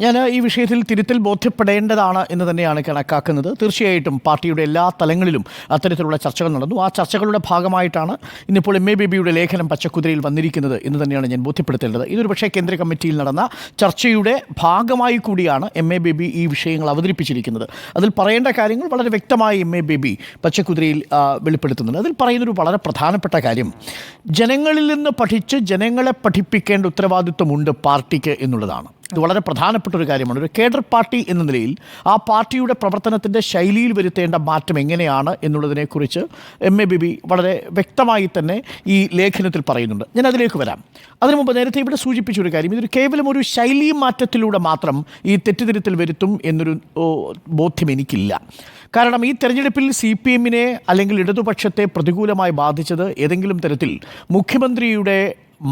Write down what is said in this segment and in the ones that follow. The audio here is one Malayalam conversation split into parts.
ഞാൻ ഈ വിഷയത്തിൽ തിരുത്തൽ ബോധ്യപ്പെടേണ്ടതാണ് എന്ന് തന്നെയാണ് കണക്കാക്കുന്നത്. തീർച്ചയായിട്ടും പാർട്ടിയുടെ എല്ലാ തലങ്ങളിലും അത്തരത്തിലുള്ള ചർച്ചകൾ നടന്നു. ആ ചർച്ചകളുടെ ഭാഗമായിട്ടാണ് ഇന്നിപ്പോൾ എം എ ബേബിയുടെ ലേഖനം പച്ചക്കുതിരയിൽ വന്നിരിക്കുന്നത് എന്ന് തന്നെയാണ് ഞാൻ ബോധ്യപ്പെടുത്തേണ്ടത്. ഇതൊരു പക്ഷേ കേന്ദ്ര കമ്മിറ്റിയിൽ നടന്ന ചർച്ചയുടെ ഭാഗമായി കൂടിയാണ് എം എ ബേബി ഈ വിഷയങ്ങൾ അവതരിപ്പിച്ചിരിക്കുന്നത്. അതിൽ പറയേണ്ട കാര്യങ്ങൾ വളരെ വ്യക്തമായി എം എ ബേബി പച്ചക്കുതിരയിൽ വെളിപ്പെടുത്തുന്നുണ്ട്. അതിൽ പറയുന്നൊരു വളരെ പ്രധാനപ്പെട്ട കാര്യം, ജനങ്ങളിൽ നിന്ന് പഠിച്ച് ജനങ്ങളെ പഠിപ്പിക്കേണ്ട ഉത്തരവാദിത്വമുണ്ട് പാർട്ടിക്ക് എന്നുള്ളതാണ്. ഇത് വളരെ പ്രധാനപ്പെട്ട ഒരു കാര്യമാണ്. ഒരു കേഡർ പാർട്ടി എന്ന നിലയിൽ ആ പാർട്ടിയുടെ പ്രവർത്തനത്തിൻ്റെ ശൈലിയിൽ വരുത്തേണ്ട മാറ്റം എങ്ങനെയാണ് എന്നുള്ളതിനെക്കുറിച്ച് എം എ ബേബി വളരെ വ്യക്തമായി തന്നെ ഈ ലേഖനത്തിൽ പറയുന്നുണ്ട്. ഞാൻ അതിലേക്ക് വരാം. അതിനു മുമ്പ് നേരത്തെ ഇവിടെ സൂചിപ്പിച്ചൊരു കാര്യം, ഇതൊരു കേവലം ഒരു ശൈലി മാറ്റത്തിലൂടെ മാത്രം ഈ തെറ്റിദ്ധരുത്തൽ വരുത്തും എന്നൊരു ബോധ്യം എനിക്കില്ല. കാരണം ഈ തെരഞ്ഞെടുപ്പിൽ CPM-നെ അല്ലെങ്കിൽ ഇടതുപക്ഷത്തെ പ്രതികൂലമായി ബാധിച്ചത് ഏതെങ്കിലും തരത്തിൽ മുഖ്യമന്ത്രിയുടെ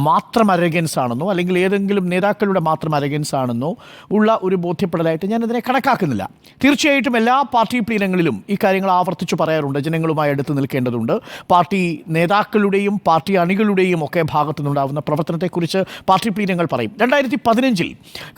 മാത്രം അരഗൻസ് ആണെന്നോ അല്ലെങ്കിൽ ഏതെങ്കിലും നേതാക്കളുടെ മാത്രം അരഗൻസ് ആണെന്നോ ഉള്ള ഒരു ബോധ്യപ്പെടലായിട്ട് ഞാനതിനെ കണക്കാക്കുന്നില്ല. തീർച്ചയായിട്ടും എല്ലാ പാർട്ടി പ്ലീനങ്ങളിലും ഈ കാര്യങ്ങൾ ആവർത്തിച്ചു പറയാറുണ്ട്. ജനങ്ങളുമായി അടുത്ത് നിൽക്കേണ്ടതുണ്ട്. പാർട്ടി നേതാക്കളുടെയും പാർട്ടി അണികളുടെയും ഒക്കെ ഭാഗത്തു നിന്നുണ്ടാകുന്ന പ്രവർത്തനത്തെക്കുറിച്ച് പാർട്ടി പ്ലീനങ്ങൾ പറയും. 2015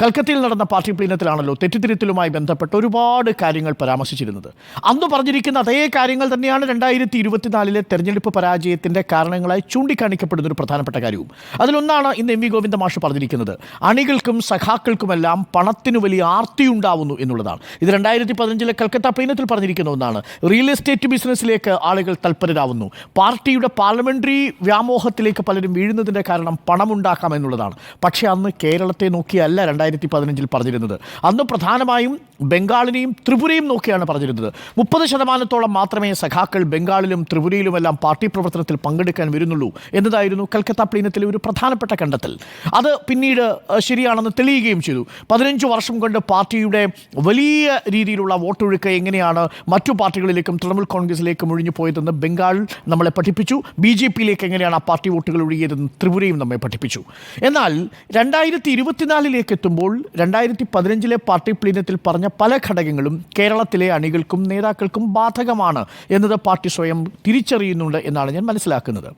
കൽക്കത്തയിൽ നടന്ന പാർട്ടി പ്ലീനത്തിലാണല്ലോ തെറ്റിദ്ധരുത്തലുമായി ബന്ധപ്പെട്ട് ഒരുപാട് കാര്യങ്ങൾ പരാമർശിച്ചിരുന്നത്. അന്ന് പറഞ്ഞിരിക്കുന്ന അതേ കാര്യങ്ങൾ തന്നെയാണ് 2024 തെരഞ്ഞെടുപ്പ് പരാജയത്തിൻ്റെ കാരണങ്ങളായി ചൂണ്ടിക്കാണിക്കപ്പെടുന്നൊരു പ്രധാനപ്പെട്ട കാര്യവും. അതിലൊന്നാണ് ഇന്ന് എം വി ഗോവിന്ദ മാഷ് പറഞ്ഞിരിക്കുന്നത്, അണികൾക്കും സഖാക്കൾക്കുമെല്ലാം പണത്തിന് വലിയ ആർത്തിയുണ്ടാവുന്നു എന്നുള്ളതാണ്. ഇത് 2015 കൽക്കത്ത പ്ലീനത്തിൽ പറഞ്ഞിരിക്കുന്ന ഒന്നാണ്. റിയൽ എസ്റ്റേറ്റ് ബിസിനസ്സിലേക്ക് ആളുകൾ തൽപരരാവുന്നു. പാർട്ടിയുടെ പാർലമെൻ്ററി വ്യാമോഹത്തിലേക്ക് പലരും വീഴുന്നതിൻ്റെ കാരണം പണമുണ്ടാക്കാം എന്നുള്ളതാണ്. പക്ഷേ അന്ന് കേരളത്തെ നോക്കിയല്ല 2015 പറഞ്ഞിരുന്നത്. അന്ന് പ്രധാനമായും ബംഗാളിനെയും ത്രിപുരയും നോക്കിയാണ് പറഞ്ഞിരുന്നത്. 30% മാത്രമേ സഖാക്കൾ ബംഗാളിലും ത്രിപുരയിലുമെല്ലാം പാർട്ടി പ്രവർത്തനത്തിൽ പങ്കെടുക്കാൻ വരുന്നുള്ളൂ എന്നതായിരുന്നു കൽക്കത്ത പ്ലീനത്തിലെ ഒരു പ്രധാനപ്പെട്ട കണ്ടെത്തൽ. അത് പിന്നീട് ശരിയാണെന്ന് തെളിയുകയും ചെയ്തു. 15 വർഷം കൊണ്ട് പാർട്ടിയുടെ വലിയ രീതിയിലുള്ള വോട്ടൊഴുക്ക് എങ്ങനെയാണ് മറ്റു പാർട്ടികളിലേക്കും തൃണമൂൽ കോൺഗ്രസിലേക്കും ഒഴിഞ്ഞു പോയതെന്ന് ബംഗാൾ നമ്മളെ പഠിപ്പിച്ചു. BJP-യിലേക്ക് എങ്ങനെയാണ് ആ പാർട്ടി വോട്ടുകൾ ഒഴുകിയതെന്ന് ത്രിപുരയും നമ്മെ പഠിപ്പിച്ചു. എന്നാൽ 2024 എത്തുമ്പോൾ 2015 പാർട്ടി പ്ലീനത്തിൽ പറഞ്ഞ പല ഘടകങ്ങളും കേരളത്തിലെ അണികൾക്കും നേതാക്കൾക്കും ബാധകമാണ് എന്നത് പാർട്ടി സ്വയം തിരിച്ചറിയുന്നുണ്ട് എന്നാണ് ഞാൻ മനസ്സിലാക്കുന്നത്.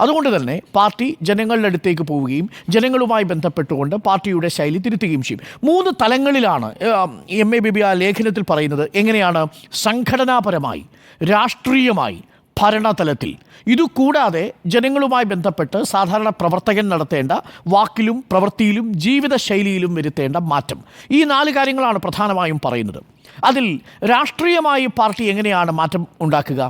അതുകൊണ്ട് തന്നെ പാർട്ടി ജനങ്ങളുടെ അടുത്തേക്ക് പോവുകയും ജനങ്ങളുമായി ബന്ധപ്പെട്ടുകൊണ്ട് പാർട്ടിയുടെ ശൈലി തിരുത്തുകയും ചെയ്യും. 3 തലങ്ങളിലാണ് എം എ ബേബി ആ ലേഖനത്തിൽ പറയുന്നത്. എങ്ങനെയാണ്? സംഘടനാപരമായി, രാഷ്ട്രീയമായി, ഭരണതലത്തിൽ. ഇതുകൂടാതെ ജനങ്ങളുമായി ബന്ധപ്പെട്ട് സാധാരണ പ്രവർത്തകൻ നടത്തേണ്ട വാക്കിലും പ്രവൃത്തിയിലും ജീവിതശൈലിയിലും വരുത്തേണ്ട മാറ്റം. ഈ 4 കാര്യങ്ങളാണ് പ്രധാനമായും പറയുന്നത്. അതിൽ രാഷ്ട്രീയമായി പാർട്ടി എങ്ങനെയാണ് മാറ്റം ഉണ്ടാക്കുക?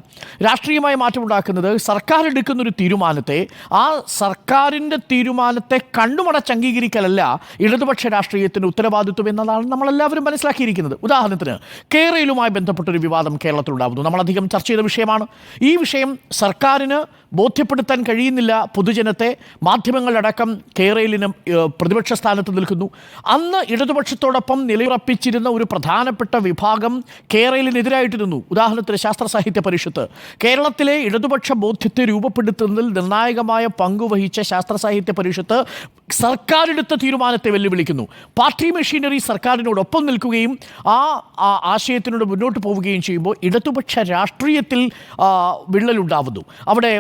രാഷ്ട്രീയമായി മാറ്റം ഉണ്ടാക്കുന്നത് സർക്കാർ എടുക്കുന്നൊരു തീരുമാനത്തെ, ആ സർക്കാരിൻ്റെ തീരുമാനത്തെ കണ്ണുമടച്ച് അംഗീകരിക്കലല്ല ഇടതുപക്ഷ രാഷ്ട്രീയത്തിൻ്റെ ഉത്തരവാദിത്വം എന്നതാണ് നമ്മളെല്ലാവരും മനസ്സിലാക്കിയിരിക്കുന്നത്. ഉദാഹരണത്തിന് കേരളയിലുമായി ബന്ധപ്പെട്ടൊരു വിവാദം കേരളത്തിലുണ്ടാകുന്നു. നമ്മളധികം ചർച്ച ചെയ്ത വിഷയമാണ്. ഈ വിഷയം സർക്കാരിന് ബോധ്യപ്പെടുത്താൻ കഴിയുന്നില്ല പൊതുജനത്തെ. മാധ്യമങ്ങളടക്കം കേരളിന് പ്രതിപക്ഷ സ്ഥാനത്ത് നിൽക്കുന്നു. അന്ന് ഇടതുപക്ഷത്തോടൊപ്പം നിലയുറപ്പിച്ചിരുന്ന ഒരു പ്രധാനപ്പെട്ട വിഭാഗം കേരളിനെതിരായിട്ട് നിന്നു. ഉദാഹരണത്തിന് ശാസ്ത്ര സാഹിത്യ പരിഷത്ത്. കേരളത്തിലെ ഇടതുപക്ഷ ബോധ്യത്തെ രൂപപ്പെടുത്തുന്നതിൽ നിർണായകമായ പങ്കുവഹിച്ച ശാസ്ത്ര സാഹിത്യ പരിഷത്ത് സർക്കാരെടുത്ത തീരുമാനത്തെ വെല്ലുവിളിക്കുന്നു. പാർട്ടി മെഷീനറി സർക്കാരിനോടൊപ്പം നിൽക്കുകയും ആ ആശയത്തിനോട് മുന്നോട്ട് പോവുകയും ചെയ്യുമ്പോൾ ഇടതുപക്ഷ രാഷ്ട്രീയത്തിൽ വിള്ളലുണ്ടാവുന്നു. അവിടെ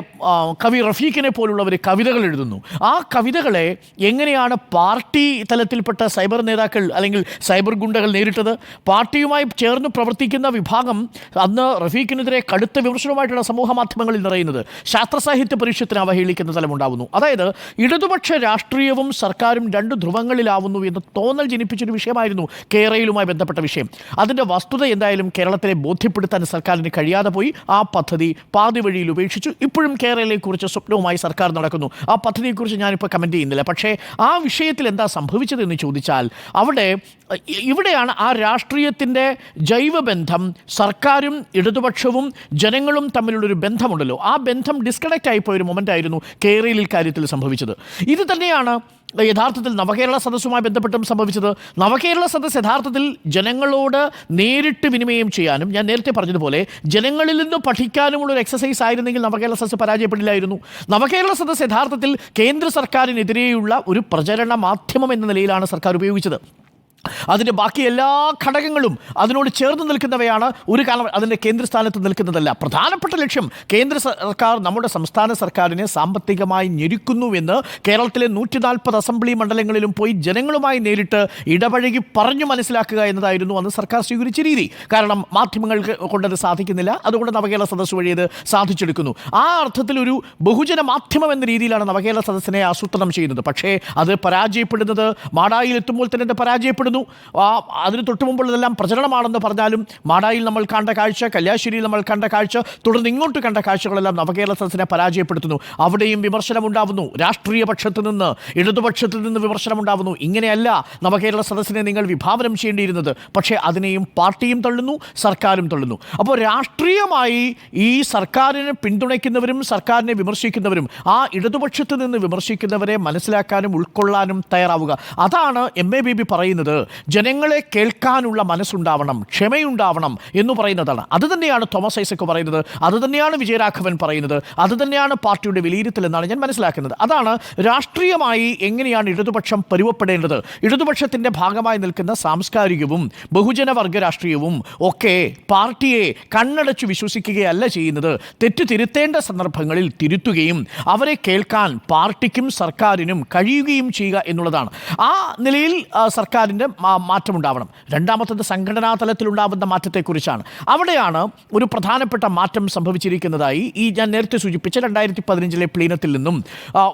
കവി റഫീഖിനെ പോലുള്ളവർ കവിതകൾ എഴുതുന്നു. ആ കവിതകളെ എങ്ങനെയാണ് പാർട്ടി തലത്തിൽപ്പെട്ട സൈബർ നേതാക്കൾ അല്ലെങ്കിൽ സൈബർ ഗുണ്ടകൾ നേരിട്ടത്? പാർട്ടിയുമായി ചേർന്ന് പ്രവർത്തിക്കുന്ന വിഭാഗം അന്ന് റഫീഖിനെതിരെ കടുത്ത വിമർശനവുമായിട്ടാണ് സമൂഹ മാധ്യമങ്ങളിൽ നിറയുന്നത്. ശാസ്ത്ര സാഹിത്യ പരിഷത്തിനെ അവഹേളിക്കുന്ന തലമുണ്ടാവുന്നു. അതായത് ഇടതുപക്ഷ രാഷ്ട്രീയവും സർക്കാരും 2 ധ്രുവങ്ങളിലാവുന്നു എന്ന് തോന്നൽ ജനിപ്പിച്ചൊരു വിഷയമായിരുന്നു കേരളയിലുമായി ബന്ധപ്പെട്ട വിഷയം. അതിൻ്റെ വസ്തുത എന്തായാലും കേരളത്തിലെ ബോധ്യപ്പെടുത്താൻ സർക്കാരിന് കഴിയാതെ പോയി. ആ പദ്ധതി പാതി വഴിയിൽ ഉപേക്ഷിച്ചു. ഇപ്പോഴും കേരളയെക്കുറിച്ച് സ്വപ്നവുമായി സർക്കാർ നടക്കുന്നു. ആ പദ്ധതിയെക്കുറിച്ച് ഞാനിപ്പോൾ കമൻറ്റ് ചെയ്യുന്നില്ല. പക്ഷേ ആ വിഷയത്തിൽ എന്താ സംഭവിച്ചതെന്ന് ചോദിച്ചാൽ ഇവിടെയാണ് ആ രാഷ്ട്രീയത്തിൻ്റെ ജൈവബന്ധം. സർക്കാരും ഇടതുപക്ഷവും ജനങ്ങളും തമ്മിലുള്ളൊരു ബന്ധമുണ്ടല്ലോ, ആ ബന്ധം ഡിസ്കണക്റ്റ് ആയിപ്പോയൊരു മൊമെൻ്റായിരുന്നു കേരളയിൽ കാര്യത്തിൽ സംഭവിച്ചത്. ഇത് തന്നെയാണ് യഥാർത്ഥത്തിൽ നവകേരള സദസ്സുമായി ബന്ധപ്പെട്ടും സംഭവിച്ചത്. നവകേരള സദസ്സ് യഥാർത്ഥത്തിൽ ജനങ്ങളോട് നേരിട്ട് വിനിമയം ചെയ്യാനും ഞാൻ നേരത്തെ പറഞ്ഞതുപോലെ ജനങ്ങളിൽ നിന്ന് പഠിക്കാനുമുള്ളൊരു എക്സസൈസ് ആയിരുന്നെങ്കിൽ നവകേരള സദസ്സ് പരാജയപ്പെടില്ലായിരുന്നു. നവകേരള സദസ്സ് യഥാർത്ഥത്തിൽ കേന്ദ്ര സർക്കാരിനെതിരെയുള്ള ഒരു പ്രചരണ മാധ്യമം എന്ന നിലയിലാണ് സർക്കാർ ഉപയോഗിച്ചത്. അതിൻ്റെ ബാക്കി എല്ലാ ഘടകങ്ങളും അതിനോട് ചേർന്ന് നിൽക്കുന്നവയാണ്. ഒരു കാലം അതിൻ്റെ കേന്ദ്രസ്ഥാനത്ത് നിൽക്കുന്നതല്ല. പ്രധാനപ്പെട്ട ലക്ഷ്യം കേന്ദ്ര സർക്കാർ നമ്മുടെ സംസ്ഥാന സർക്കാരിനെ സാമ്പത്തികമായി ഞെരുക്കുന്നുവെന്ന് കേരളത്തിലെ 140 അസംബ്ലി മണ്ഡലങ്ങളിലും പോയി ജനങ്ങളുമായി നേരിട്ട് ഇടപഴകി പറഞ്ഞു മനസ്സിലാക്കുക എന്നതായിരുന്നു അന്ന് സർക്കാർ സ്വീകരിച്ച രീതി. കാരണം മാധ്യമങ്ങൾക്ക് കൊണ്ടത് സാധിക്കുന്നില്ല, അതുകൊണ്ട് നവകേരള സദസ്സ് വഴി അത് സാധിച്ചെടുക്കുന്നു. ആ അർത്ഥത്തിലൊരു ബഹുജന മാധ്യമം എന്ന രീതിയിലാണ് നവകേരള സദസ്സിനെ ആസൂത്രണം ചെയ്യുന്നത്. പക്ഷേ അത് പരാജയപ്പെടുന്നത് മാടായിൽ എത്തുമ്പോൾ തന്നെ പരാജയപ്പെടുന്നു. അതിന് തൊട്ട് മുമ്പുള്ളതെല്ലാം പ്രചരണമാണെന്ന് പറഞ്ഞാലും മാടായിൽ നമ്മൾ കണ്ട കാഴ്ച, കല്യാശ്ശേരിയിൽ നമ്മൾ കണ്ട കാഴ്ച, തുടർന്ന് ഇങ്ങോട്ട് കണ്ട കാഴ്ചകളെല്ലാം നവകേരള സദസ്സിനെ പരാജയപ്പെടുത്തുന്നു. അവിടെയും വിമർശനമുണ്ടാവുന്നു. രാഷ്ട്രീയ പക്ഷത്തു നിന്ന്, ഇടതുപക്ഷത്തു നിന്ന് വിമർശനമുണ്ടാവുന്നു. ഇങ്ങനെയല്ല നവകേരള സദസ്സിനെ നിങ്ങൾ വിഭാവനം ചെയ്യേണ്ടിയിരുന്നത്. പക്ഷേ അതിനെയും പാർട്ടിയും തള്ളുന്നു, സർക്കാരും തള്ളുന്നു. അപ്പോൾ രാഷ്ട്രീയമായി ഈ സർക്കാരിനെ പിന്തുണയ്ക്കുന്നവരും സർക്കാരിനെ വിമർശിക്കുന്നവരും ആ ഇടതുപക്ഷത്ത് നിന്ന് വിമർശിക്കുന്നവരെ മനസ്സിലാക്കാനും ഉൾക്കൊള്ളാനും തയ്യാറാവുക. അതാണ് MABB പറയുന്നത്. ജനങ്ങളെ കേൾക്കാനുള്ള മനസ്സുണ്ടാവണം, ക്ഷമയുണ്ടാവണം എന്ന് പറയുന്നതാണ്. അത് തന്നെയാണ് തോമസ് ഐസക് പറയുന്നത്, അത് തന്നെയാണ് വിജയരാഘവൻ പറയുന്നത്, അത് തന്നെയാണ് പാർട്ടിയുടെ വിലയിരുത്തൽ എന്നാണ് ഞാൻ മനസ്സിലാക്കുന്നത്. അതാണ് രാഷ്ട്രീയമായി എങ്ങനെയാണ് ഇടതുപക്ഷം പരുവപ്പെടേണ്ടത്. ഇടതുപക്ഷത്തിൻ്റെ ഭാഗമായി നിൽക്കുന്ന സാംസ്കാരികവും ബഹുജനവർഗ രാഷ്ട്രീയവും ഒക്കെ പാർട്ടിയെ കണ്ണടച്ചു വിശ്വസിക്കുകയല്ല ചെയ്യുന്നത്. തെറ്റ് തിരുത്തേണ്ട സന്ദർഭങ്ങളിൽ തിരുത്തുകയും അവരെ കേൾക്കാൻ പാർട്ടിക്കും സർക്കാരിനും കഴിയുകയും ചെയ്യുക എന്നുള്ളതാണ്. ആ നിലയിൽ സർക്കാരിൻ്റെ മാറ്റമുണ്ടാവണം. രണ്ടാമത്തത് സംഘടനാ തലത്തിലുണ്ടാവുന്ന മാറ്റത്തെക്കുറിച്ചാണ്. അവിടെയാണ് ഒരു പ്രധാനപ്പെട്ട മാറ്റം സംഭവിച്ചിരിക്കുന്നതായി ഈ ഞാൻ നേരത്തെ സൂചിപ്പിച്ച 2015 പ്ലീനത്തിൽ നിന്നും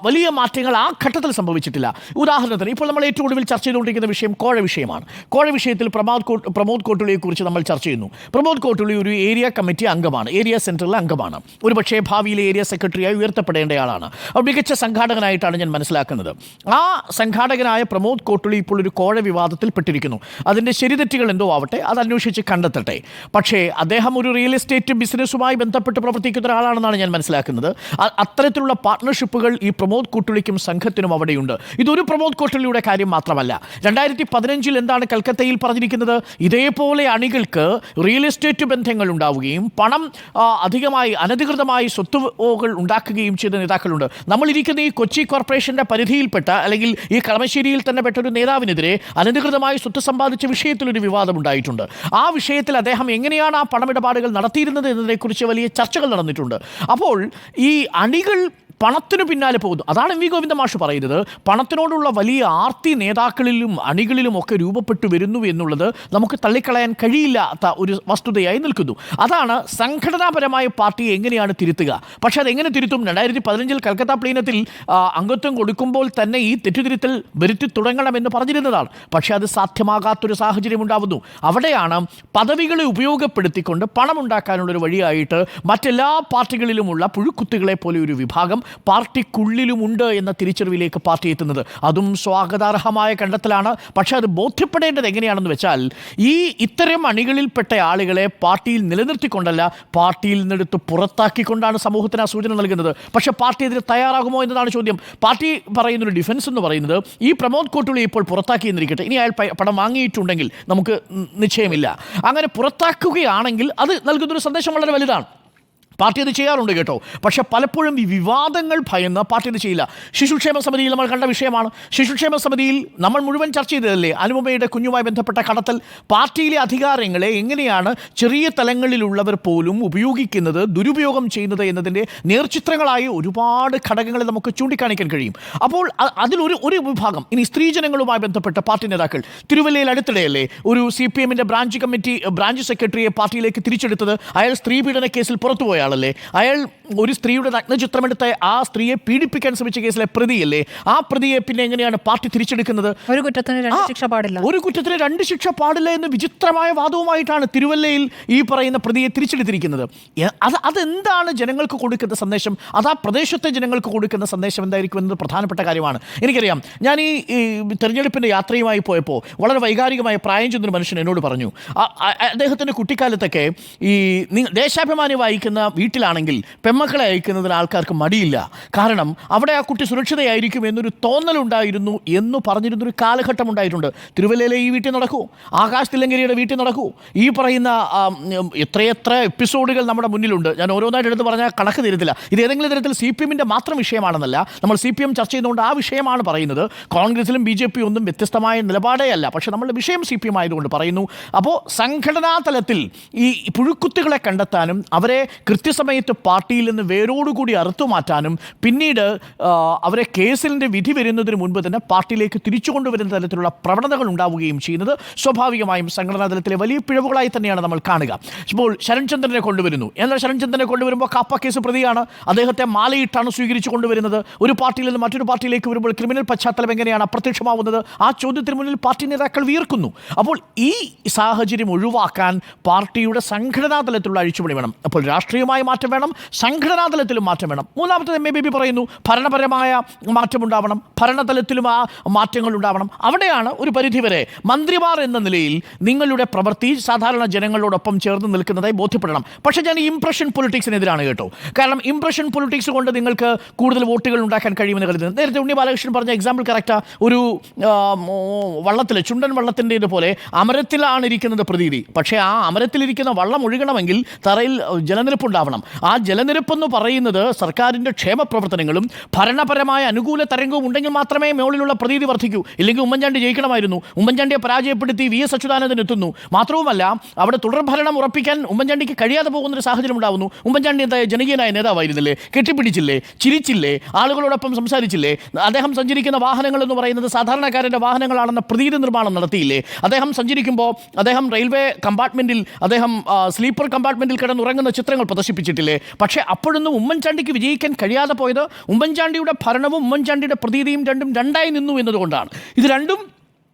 വലിയ മാറ്റങ്ങൾ ആ ഘട്ടത്തിൽ സംഭവിച്ചിട്ടില്ല. ഉദാഹരണത്തിന് ഇപ്പോൾ നമ്മൾ ഏറ്റവും ഒടുവിൽ ചർച്ച ചെയ്തുകൊണ്ടിരിക്കുന്ന വിഷയം കോഴ വിഷയമാണ്. കോഴ വിഷയത്തിൽ പ്രമോദ് കോട്ടുള്ളിയെക്കുറിച്ച് നമ്മൾ ചർച്ച ചെയ്യുന്നു. പ്രമോദ് കോട്ടുള്ളി ഒരു ഏരിയ കമ്മിറ്റി അംഗമാണ്, ഏരിയ സെൻറ്ററിലെ അംഗമാണ്. ഒരുപക്ഷേ ഭാവിയിലെ ഏരിയ സെക്രട്ടറിയായി ഉയർത്തപ്പെടേണ്ടയാളാണ്. മികച്ച സംഘാടകനായിട്ടാണ് ഞാൻ മനസ്സിലാക്കുന്നത്. ആ സംഘാടകനായ പ്രമോദ് കോട്ടുള്ളി ഇപ്പോൾ ഒരു കോഴ വിവാദത്തിൽ പെട്ടിരിക്കുന്നു. അതിൻ്റെ ശരിതെറ്റുകൾ എന്തോ ആവട്ടെ, അത് അന്വേഷിച്ച് കണ്ടെത്തട്ടെ. പക്ഷേ അദ്ദേഹം ഒരു റിയൽ എസ്റ്റേറ്റ് ബിസിനസ്സുമായി ബന്ധപ്പെട്ട് പ്രവർത്തിക്കുന്ന ഒരാളാണെന്നാണ് ഞാൻ മനസ്സിലാക്കുന്നത്. അത്തരത്തിലുള്ള പാർട്ട്ണർഷിപ്പുകൾ ഈ പ്രമോദ് കോട്ടുള്ളിക്കും സംഘത്തിനും അവിടെയുണ്ട്. ഇതൊരു പ്രമോദ് കോട്ടുള്ളിയുടെ കാര്യം മാത്രമല്ല. 2015 എന്താണ് കൽക്കത്തയിൽ പറഞ്ഞിരിക്കുന്നത്? ഇതേപോലെ അണികൾക്ക് റിയൽ എസ്റ്റേറ്റ് ബന്ധങ്ങൾ ഉണ്ടാവുകയും പണം അധികമായി അനധികൃതമായി സ്വത്തുകൾ ഉണ്ടാക്കുകയും ചെയ്ത നേതാക്കളുണ്ട്. നമ്മളിരിക്കുന്ന ഈ കൊച്ചി കോർപ്പറേഷൻ്റെ പരിധിയിൽപ്പെട്ട അല്ലെങ്കിൽ ഈ കളമശ്ശേരിയിൽ തന്നെ പെട്ട ഒരു നേതാവിനെതിരെ അനധികൃതമായി സ്വത്ത് സമ്പാദിച്ച വിഷയത്തിലൊരു വിവാദമുണ്ടായിട്ടുണ്ട്. ആ വിഷയത്തിൽ അദ്ദേഹം എങ്ങനെയാണ് ആ പണമിടപാടുകൾ നടത്തിയിരുന്നത് എന്നതിനെക്കുറിച്ച് വലിയ ചർച്ചകൾ നടന്നിട്ടുണ്ട്. അപ്പോൾ ഈ അണികൾ പണത്തിനു പിന്നാലെ പോകുന്നു. അതാണ് MV ഗോവിന്ദ മാഷ് പറയുന്നത്. പണത്തിനോടുള്ള വലിയ ആർത്തി നേതാക്കളിലും അണികളിലും ഒക്കെ രൂപപ്പെട്ടു വരുന്നു എന്നുള്ളത് നമുക്ക് തള്ളിക്കളയാൻ കഴിയില്ലാത്ത ഒരു വസ്തുതയായി നിൽക്കുന്നു. അതാണ് സംഘടനാപരമായ പാർട്ടിയെ എങ്ങനെയാണ് തിരുത്തുക. പക്ഷേ അതെങ്ങനെ തിരുത്തും? 2015 കൽക്കത്ത പ്ലീനത്തിൽ അംഗത്വം കൊടുക്കുമ്പോൾ തന്നെ ഈ തെറ്റുതിരുത്തൽ വരുത്തി തുടങ്ങണമെന്ന് പറഞ്ഞിരുന്നതാണ്. പക്ഷേ അത് സാധ്യമാകാത്തൊരു സാഹചര്യം ഉണ്ടാവുന്നു. അവിടെയാണ് പദവികളെ ഉപയോഗപ്പെടുത്തിക്കൊണ്ട് പണമുണ്ടാക്കാനുള്ളൊരു വഴിയായിട്ട് മറ്റെല്ലാ പാർട്ടികളിലുമുള്ള പുഴുക്കുത്തുകളെ പോലെ ഒരു വിഭാഗം പാർട്ടിക്കുള്ളിലുമുണ്ട് എന്ന തിരിച്ചറിവിലേക്ക് പാർട്ടി എത്തുന്നത്. അതും സ്വാഗതാർഹമായ കണ്ടെത്തലാണ്. പക്ഷേ അത് ബോധ്യപ്പെടേണ്ടത് എങ്ങനെയാണെന്ന് വെച്ചാൽ ഇത്തരം അണികളിൽപ്പെട്ട ആളുകളെ പാർട്ടിയിൽ നിലനിർത്തിക്കൊണ്ടല്ല, പാർട്ടിയിൽ നിന്നെടുത്ത് പുറത്താക്കിക്കൊണ്ടാണ് സമൂഹത്തിന് ആ സൂചന നൽകുന്നത്. പക്ഷേ പാർട്ടി അതിന് തയ്യാറാകുമോ എന്നതാണ് ചോദ്യം. പാർട്ടി പറയുന്നൊരു ഡിഫൻസ് എന്ന് പറയുന്നത് ഈ പ്രമോദ് കോട്ടുള്ളി ഇപ്പോൾ പുറത്താക്കിയെന്നിരിക്കട്ടെ, ഇനി അയാൾ പണം വാങ്ങിയിട്ടുണ്ടെങ്കിൽ നമുക്ക് നിശ്ചയമില്ല. അങ്ങനെ പുറത്താക്കുകയാണെങ്കിൽ അത് നൽകുന്നൊരു സന്ദേശം വളരെ വലുതാണ്. പാർട്ടി അത് ചെയ്യാറുണ്ട് കേട്ടോ. പക്ഷേ പലപ്പോഴും ഈ വിവാദങ്ങൾ ഭയന്ന് പാർട്ടി അത് ചെയ്യില്ല. ശിശുക്ഷേമ സമിതിയിൽ നമ്മൾ കണ്ട വിഷയമാണ്. ശിശുക്ഷേമ സമിതിയിൽ നമ്മൾ മുഴുവൻ ചർച്ച ചെയ്തതല്ലേ അനുപമയുടെ കുഞ്ഞുമായി ബന്ധപ്പെട്ട കടത്തൽ. പാർട്ടിയിലെ അധികാരങ്ങളെ എങ്ങനെയാണ് ചെറിയ തലങ്ങളിലുള്ളവർ പോലും ഉപയോഗിക്കുന്നത്, ദുരുപയോഗം ചെയ്യുന്നത് എന്നതിൻ്റെ നേർചിത്രങ്ങളായി ഒരുപാട് ഘടകങ്ങളെ നമുക്ക് ചൂണ്ടിക്കാണിക്കാൻ കഴിയും. അപ്പോൾ അതിലൊരു വിഭാഗം ഇനി സ്ത്രീജനങ്ങളുമായി ബന്ധപ്പെട്ട പാർട്ടി നേതാക്കൾ. തിരുവല്ലയിൽ അടുത്തിടെയല്ലേ ഒരു CPM ബ്രാഞ്ച് സെക്രട്ടറിയെ പാർട്ടിയിലേക്ക് തിരിച്ചെടുത്തത്? അയാൾ സ്ത്രീ പീഡന കേസിൽ പുറത്തുപോയ ആളല്ലേ? അയാൾ ഒരു സ്ത്രീയുടെ നഗ്നചിത്രമെടുത്ത ആ സ്ത്രീയെ പീഡിപ്പിക്കാൻ ശ്രമിച്ച കേസിലെ പ്രതിയല്ലേ? ആ പ്രതിയെ പിന്നെ എങ്ങനെയാണ് പാർട്ടി തിരിച്ചെടുക്കുന്നത്? ഒരു കുറ്റത്തിന് 2 ശിക്ഷ പാടില്ല, ഒരു കുറ്റത്തിന് 2 ശിക്ഷ പാടില്ല എന്ന് വിചിത്രമായ വാദവുമായിട്ടാണ് തിരുവല്ലയിൽ ഈ പറയുന്ന പ്രതിയെ തിരിച്ചെടുത്തിരിക്കുന്നത്. അതെന്താണ് ജനങ്ങൾക്ക് കൊടുക്കുന്ന സന്ദേശം? അത് ആ പ്രദേശത്തെ ജനങ്ങൾക്ക് കൊടുക്കുന്ന സന്ദേശം എന്തായിരിക്കും എന്നത് പ്രധാനപ്പെട്ട കാര്യമാണ്. എനിക്കറിയാം, ഞാൻ ഈ തെരഞ്ഞെടുപ്പിൻ്റെ യാത്രയുമായി പോയപ്പോൾ വളരെ വൈകാരികമായ പ്രായം ചെന്നൊരു മനുഷ്യൻ എന്നോട് പറഞ്ഞു, അദ്ദേഹത്തിൻ്റെ കുട്ടിക്കാലത്തൊക്കെ ഈ ദേശാഭിമാനി വായിക്കുന്ന വീട്ടിലാണെങ്കിൽ പെമ്മ പെൺമക്കളെ അയക്കുന്നതിന് ആൾക്കാർക്ക് മടിയില്ല. കാരണം അവിടെ ആ കുട്ടി സുരക്ഷിതയായിരിക്കും എന്നൊരു തോന്നലുണ്ടായിരുന്നു എന്ന് പറഞ്ഞിരുന്നൊരു കാലഘട്ടം ഉണ്ടായിട്ടുണ്ട്. തിരുവല്ലയിലെ ഈ വീട്ടിൽ നടക്കൂ, ആകാശ് തില്ലങ്കരിയുടെ വീട്ടിൽ നടക്കൂ, ഈ പറയുന്ന എത്രയെത്ര എപ്പിസോഡുകൾ നമ്മുടെ മുന്നിലുണ്ട്. ഞാൻ ഓരോന്നായിട്ട് എടുത്ത് പറഞ്ഞാൽ കണക്ക് തരത്തില്ല. ഇത് ഏതെങ്കിലും തരത്തിൽ CPM-ൻ്റെ മാത്രം വിഷയമാണെന്നല്ല, നമ്മൾ CPM ചർച്ച ചെയ്യുന്നതുകൊണ്ട് ആ വിഷയമാണ് പറയുന്നത്. കോൺഗ്രസിലും BJP ഒന്നും വ്യത്യസ്തമായ നിലപാടേ അല്ല, പക്ഷേ നമ്മളുടെ വിഷയം CPM ആയതുകൊണ്ട് പറയുന്നു. അപ്പോൾ സംഘടനാ തലത്തിൽ ഈ പുഴുക്കുത്തുകളെ കണ്ടെത്താനും അവരെ കൃത്യസമയത്ത് പാർട്ടിയിൽ നിന്ന് വേരോടുകൂടി അറുത്തുമാറ്റാനും പിന്നീട് അവരെ കേസിൻ്റെ വിധി വരുന്നതിന് മുൻപ് തന്നെ പാർട്ടിയിലേക്ക് തിരിച്ചു കൊണ്ടുവരുന്ന തരത്തിലുള്ള പ്രവണതകൾ ഉണ്ടാവുകയും ചെയ്യുന്നത് സ്വാഭാവികമായും സംഘടനാ തലത്തിലെ വലിയ പിഴവുകളായി തന്നെയാണ് നമ്മൾ കാണുക. ഇപ്പോൾ ശരൺചന്ദ്രനെ കൊണ്ടുവരുന്നു. എന്നാൽ ശരൺചന്ദ്രനെ കൊണ്ടുവരുമ്പോൾ കാപ്പ കേസ് പ്രതിയാണ്, അദ്ദേഹത്തെ മാലയിട്ടാണ് സ്വീകരിച്ചു കൊണ്ടുവരുന്നത്. ഒരു പാർട്ടിയിൽ നിന്ന് മറ്റൊരു പാർട്ടിയിലേക്ക് വരുമ്പോൾ ക്രിമിനൽ പശ്ചാത്തലം എങ്ങനെയാണ് അപ്രത്യക്ഷമാവുന്നത്? ആ ചോദ്യത്തിന് മുന്നിൽ പാർട്ടി നേതാക്കൾ വിയർക്കുന്നു. അപ്പോൾ ഈ സാഹചര്യം ഒഴിവാക്കാൻ പാർട്ടിയുടെ സംഘടനാ തലത്തിലുള്ള അഴിച്ചുപണി വേണം. അപ്പോൾ രാഷ്ട്രീയമായ മാറ്റം വേണം, സംഘടനാ തലത്തിലും മാറ്റം വേണം. മൂന്നാമത്തത് MABB പറയുന്നു, ഭരണപരമായ മാറ്റമുണ്ടാവണം, ഭരണതലത്തിലും ആ മാറ്റങ്ങൾ ഉണ്ടാവണം. അവിടെയാണ് ഒരു പരിധിവരെ മന്ത്രിമാർ എന്ന നിലയിൽ നിങ്ങളുടെ പ്രവൃത്തി സാധാരണ ജനങ്ങളോടൊപ്പം ചേർന്ന് നിൽക്കുന്നതായി ബോധ്യപ്പെടണം. പക്ഷേ ഞാൻ ഇംപ്രഷൻ പൊളിറ്റിക്സിനെതിരാണ് കേട്ടോ. കാരണം ഇംപ്രഷൻ പൊളിറ്റിക്സ് കൊണ്ട് നിങ്ങൾക്ക് കൂടുതൽ വോട്ടുകൾ ഉണ്ടാക്കാൻ കഴിയുമെന്ന് കരുതുന്നത്. നേരത്തെ ഉണ്ണി ബാലകൃഷ്ണൻ പറഞ്ഞ എക്സാമ്പിൾ കറക്റ്റാ. ഒരു വള്ളത്തിൽ, ചുണ്ടൻ വള്ളത്തിൻ്റെ ഇതുപോലെ അമരത്തിലാണ് ഇരിക്കുന്നത് പ്രതീതി. പക്ഷേ ആ അമരത്തിലിരിക്കുന്ന വള്ളം ഒഴുകണമെങ്കിൽ തറയിൽ ജലനിരപ്പുണ്ടാവണം. ആ ജലനിരപ്പെന്ന് പറയുന്നത് സർക്കാരിൻ്റെ ക്ഷേമ പ്രവർത്തനങ്ങളും ഭരണപരമായ അനുകൂല തരംഗവും ഉണ്ടെങ്കിൽ മാത്രമേ മുകളിലുള്ള പ്രതീതി വർദ്ധിക്കൂ. ഇല്ലെങ്കിൽ ഉമ്മൻചാണ്ടി ജയിക്കണമായിരുന്നു. ഉമ്മൻചാണ്ടിയെ പരാജയപ്പെടുത്തി VS അച്യുതാനന്ദൻ എത്തുന്നു. മാത്രവുമല്ല അവിടെ തുടർഭരണം ഉറപ്പിക്കാൻ ഉമ്മൻചാണ്ടിക്ക് കഴിയാതെ പോകുന്നൊരു സാഹചര്യം ഉണ്ടാവുന്നു. ഉമ്മൻചാണ്ടി എന്താ ജനകീയനായ നേതാവായിരുന്നില്ലേ? കെട്ടിപ്പിടിച്ചില്ലേ? ചിരിച്ചില്ലേ? ആളുകളോടൊപ്പം സംസാരിച്ചില്ലേ? അദ്ദേഹം സഞ്ചരിക്കുന്ന വാഹനങ്ങൾ എന്ന് പറയുന്നത് സാധാരണക്കാരൻ്റെ വാഹനങ്ങളാണെന്ന പ്രതീതി നിർമ്മാണം നടത്തിയില്ലേ? അദ്ദേഹം സഞ്ചരിക്കുമ്പോൾ അദ്ദേഹം റെയിൽവേ കമ്പാർട്ട്മെൻറ്റിൽ അദ്ദേഹം സ്ലീപ്പർ കമ്പാർട്ട്മെൻറ്റിൽ കിടന്നുറങ്ങുന്ന ചിത്രങ്ങൾ പ്രദർശിപ്പിച്ചിട്ടില്ലേ? പക്ഷേ അപ്പോഴൊന്നും ഉമ്മൻചാണ്ടിക്ക് വിജയിക്കാൻ കഴിയാതെ പോയത് ഉമ്മൻചാണ്ടിയുടെ ഭരണവും ഉമ്മൻചാണ്ടിയുടെ പ്രതീതിയും രണ്ടും രണ്ടായി നിന്നു എന്നതുകൊണ്ടാണ്. ഇത് രണ്ടും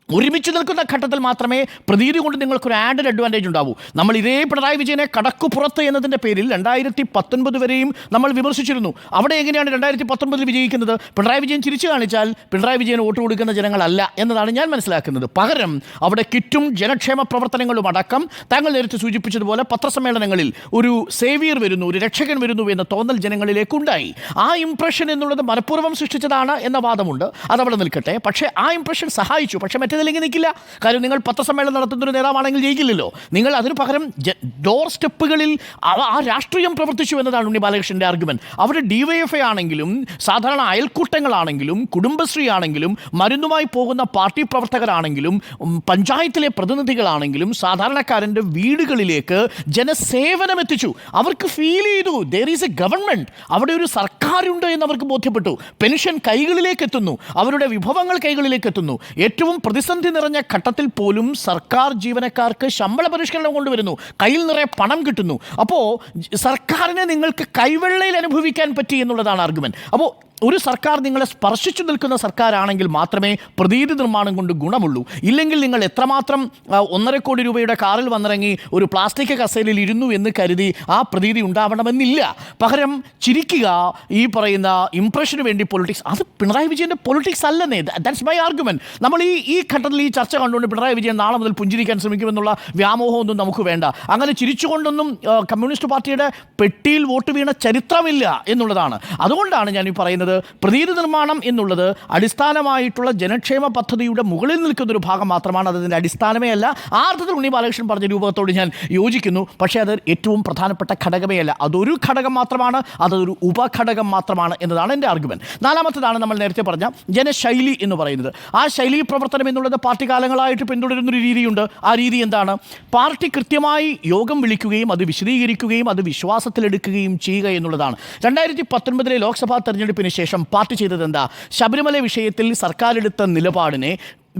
ഒരുമിച്ച് നിൽക്കുന്ന ഘട്ടത്തിൽ മാത്രമേ പ്രതീതി കൊണ്ട് നിങ്ങൾക്കൊരു ആഡഡ് അഡ്വാൻറ്റേജ് ഉണ്ടാവൂ. നമ്മൾ ഇതേ പിണറായി വിജയനെ കടക്കുപുറത്ത് എന്നതിൻ്റെ പേരിൽ 2019 വരെയും നമ്മൾ വിമർശിച്ചിരുന്നു. അവിടെ എങ്ങനെയാണ് 2019 വിജയിക്കുന്നത്? പിണറായി വിജയൻ ചിരിച്ചു കാണിച്ചാൽ പിണറായി വിജയന് വോട്ട് കൊടുക്കുന്ന ജനങ്ങളല്ല എന്നതാണ് ഞാൻ മനസ്സിലാക്കുന്നത്. പകരം അവിടെ കിറ്റും ജനക്ഷേമ പ്രവർത്തനങ്ങളും അടക്കം താങ്കൾ നേരത്തെ സൂചിപ്പിച്ചതുപോലെ പത്രസമ്മേളനങ്ങളിൽ ഒരു സേവിയർ വരുന്നു, ഒരു രക്ഷകൻ വരുന്നു എന്ന തോന്നൽ ജനങ്ങളിലേക്കുണ്ടായി. ആ ഇംപ്രഷൻ എന്നുള്ളത് മനഃപൂർവ്വം സൃഷ്ടിച്ചതാണ് എന്ന വാദമുണ്ട്. അതവിടെ നിൽക്കട്ടെ. പക്ഷേ ആ ഇംപ്രഷൻ സഹായിച്ചു. പക്ഷേ അല്ലെങ്കിൽ നിൽക്കില്ല. കാര്യം നിങ്ങൾ പത്രസമ്മേളനം നടത്തുന്നൊരു നേതാവാണെങ്കിൽ ജയിക്കില്ലല്ലോ. നിങ്ങൾ അതിന് പകരം ഡോർ സ്റ്റെപ്പുകളിൽ ആ രാഷ്ട്രീയം പ്രവർത്തിച്ചു എന്നതാണ് ഉണ്ണി ബാലകൃഷ്ണൻ്റെ ആർഗ്യുമെന്റ്. അവിടെ DYFI ആണെങ്കിലും സാധാരണ അയൽക്കൂട്ടങ്ങളാണെങ്കിലും കുടുംബശ്രീ ആണെങ്കിലും മരുന്നുമായി പോകുന്ന പാർട്ടി പ്രവർത്തകരാണെങ്കിലും പഞ്ചായത്തിലെ പ്രതിനിധികളാണെങ്കിലും സാധാരണക്കാരൻ്റെ വീടുകളിലേക്ക് ജനസേവനം എത്തിച്ചു. അവർക്ക് ഫീൽ ചെയ്തു there is a government, അവിടെ ഒരു സർക്കാരുണ്ട് എന്ന് അവർക്ക് ബോധ്യപ്പെട്ടു. പെൻഷൻ കൈകളിലേക്ക് എത്തുന്നു, അവരുടെ വിഭവങ്ങൾ കൈകളിലേക്ക് എത്തുന്നു. ഏറ്റവും പ്രതിസന്ധി നിറഞ്ഞ ഘട്ടത്തിൽ പോലും സർക്കാർ ജീവനക്കാർക്ക് ശമ്പള പരിഷ്കരണം കൊണ്ടുവരുന്നു, കയ്യിൽ നിറയെ പണം കിട്ടുന്നു. അപ്പോൾ സർക്കാരിനെ നിങ്ങൾക്ക് കൈവെള്ളയിൽ അനുഭവിക്കാൻ പറ്റി എന്നുള്ളതാണ് ആർഗ്യുമെന്റ്. അപ്പോൾ ഒരു സർക്കാർ നിങ്ങളെ സ്പർശിച്ചു നിൽക്കുന്ന സർക്കാരാണെങ്കിൽ മാത്രമേ പ്രതീതി നിർമ്മാണം കൊണ്ട് ഗുണമുള്ളൂ. ഇല്ലെങ്കിൽ നിങ്ങൾ എത്രമാത്രം 1.5 കോടി രൂപയുടെ കാറിൽ വന്നിറങ്ങി ഒരു പ്ലാസ്റ്റിക് കസേരയിൽ ഇരുന്നു എന്ന് കരുതി ആ പ്രതീതി ഉണ്ടാവണമെന്നില്ല. പകരം ചിരിക്കുക, ഈ പറയുന്ന ഇംപ്രഷന് വേണ്ടി പൊളിറ്റിക്സ്, അത് പിണറായി വിജയൻ്റെ പൊളിറ്റിക്സ് അല്ലെന്നേ. That's my argument. നമ്മൾ ഈ ഘട്ടത്തിൽ ഈ ചർച്ച കണ്ടുകൊണ്ട് പിണറായി വിജയൻ നാളെ മുതൽ പുഞ്ചിരിക്കാൻ ശ്രമിക്കുമെന്നുള്ള വ്യാമോഹമൊന്നും നമുക്ക് വേണ്ട. അങ്ങനെ ചിരിച്ചുകൊണ്ടൊന്നും കമ്മ്യൂണിസ്റ്റ് പാർട്ടിയുടെ പെട്ടിയിൽ വോട്ട് വീണ ചരിത്രമില്ല എന്നുള്ളതാണ്. അതുകൊണ്ടാണ് ഞാൻ ഈ പറയുന്നത്, പ്രതീതി നിർമ്മാണം എന്നുള്ളത് അടിസ്ഥാനമായിട്ടുള്ള ജനക്ഷേമ പദ്ധതിയുടെ മുകളിൽ നിൽക്കുന്നൊരു ഭാഗം മാത്രമാണ്. അതിൻ്റെ അടിസ്ഥാനമേ അല്ല. ആ അർത്ഥത്തിൽ ഉണ്ണി ബാലകൃഷ്ണൻ പറഞ്ഞ രൂപത്തോട് ഞാൻ യോജിക്കുന്നു. പക്ഷേ അത് ഏറ്റവും പ്രധാനപ്പെട്ട ഘടകമേ അല്ല. അതൊരു ഘടകം മാത്രമാണ്, അതൊരു ഉപഘടകം മാത്രമാണ് എന്നതാണ് എൻ്റെ ആർഗ്യുമെന്റ്. നാലാമത്തേതാണ് നമ്മൾ നേരത്തെ പറഞ്ഞ ജനശൈലി എന്ന് പറയുന്നത്. ആ ശൈലീ പ്രവർത്തനം എന്നുള്ളത് പാർട്ടി കാലങ്ങളായിട്ട് പിന്തുടരുന്നൊരു രീതിയുണ്ട്. ആ രീതി എന്താണ്? പാർട്ടി കൃത്യമായി യോഗം വിളിക്കുകയും അത് വിശദീകരിക്കുകയും അത് വിശ്വാസത്തിലെടുക്കുകയും ചെയ്യുക എന്നുള്ളതാണ്. 2019 ലോക്സഭാ തെരഞ്ഞെടുപ്പിന് ശേഷം പാർട്ടി ചെയ്തത് എന്താ? ശബരിമല വിഷയത്തിൽ സർക്കാർ എടുത്ത നിലപാടിനെ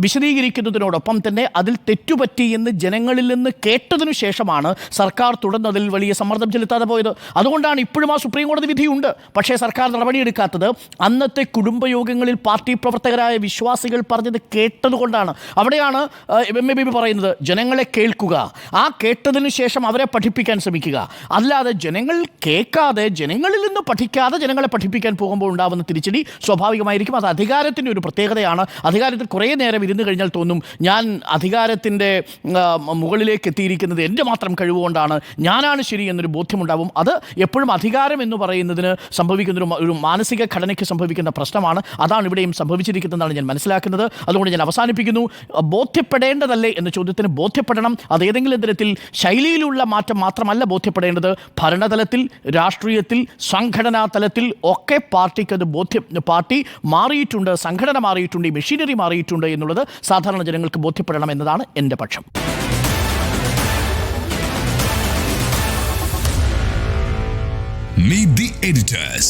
വിശദീകരിക്കുന്നതിനോടൊപ്പം തന്നെ അതിൽ തെറ്റുപറ്റി എന്ന് ജനങ്ങളിൽ നിന്ന് കേട്ടതിനു ശേഷമാണ് സർക്കാർ തുടർന്നതിൽ വലിയ സമ്മർദ്ദം ചെലുത്താതെ പോയത്. അതുകൊണ്ടാണ് ഇപ്പോഴും ആ സുപ്രീം കോടതി വിധിയുണ്ട്. പക്ഷേ സർക്കാർ നടപടിയെടുക്കാത്തത് അന്നത്തെ കുടുംബയോഗങ്ങളിൽ പാർട്ടി പ്രവർത്തകരായ വിശ്വാസികൾ പറഞ്ഞത് കേട്ടതുകൊണ്ടാണ്. അവിടെയാണ് MABB പറയുന്നത്, ജനങ്ങളെ കേൾക്കുക, ആ കേട്ടതിന് ശേഷം അവരെ പഠിപ്പിക്കാൻ ശ്രമിക്കുക. അല്ലാതെ ജനങ്ങൾ കേൾക്കാതെ, ജനങ്ങളിൽ നിന്ന് പഠിക്കാതെ ജനങ്ങളെ പഠിപ്പിക്കാൻ പോകുമ്പോൾ ഉണ്ടാകുന്ന തിരിച്ചടി സ്വാഭാവികമായിരിക്കും. അത് അധികാരത്തിൻ്റെ ഒരു പ്രത്യേകതയാണ്. അധികാരത്തിൽ കുറേ നേരം ഇരുന്ന് കഴിഞ്ഞാൽ തോന്നും ഞാൻ അധികാരത്തിൻ്റെ മുകളിലേക്ക് എത്തിയിരിക്കുന്നത് എൻ്റെ മാത്രം കഴിവുകൊണ്ടാണ്, ഞാനാണ് ശരി എന്നൊരു ബോധ്യമുണ്ടാവും. അത് എപ്പോഴും അധികാരം എന്ന് പറയുന്നതിന് സംഭവിക്കുന്ന ഒരു മാനസിക ഘടനയ്ക്ക് സംഭവിക്കുന്ന പ്രശ്നമാണ്. അതാണ് ഇവിടെയും സംഭവിച്ചിരിക്കുന്നതെന്നാണ് ഞാൻ മനസ്സിലാക്കുന്നത്. അതുകൊണ്ട് ഞാൻ അവസാനിപ്പിക്കുന്നു. ബോധ്യപ്പെടേണ്ടതല്ലേ എന്ന ചോദ്യത്തിന് ബോധ്യപ്പെടണം. അത് ഏതെങ്കിലും തരത്തിൽ ശൈലിയിലുള്ള മാറ്റം മാത്രമല്ല ബോധ്യപ്പെടേണ്ടത്, ഭരണതലത്തിൽ, രാഷ്ട്രീയത്തിൽ, സംഘടനാ തലത്തിൽ ഒക്കെ പാർട്ടി മാറിയിട്ടുണ്ട്, സംഘടന മാറിയിട്ടുണ്ട്, മെഷീനറി മാറിയിട്ടുണ്ട് എന്നുള്ളത് സാധാരണ ജനങ്ങൾക്ക് ബോധ്യപ്പെടണം എന്നതാണ് എൻ്റെ പക്ഷം. Meet the editors.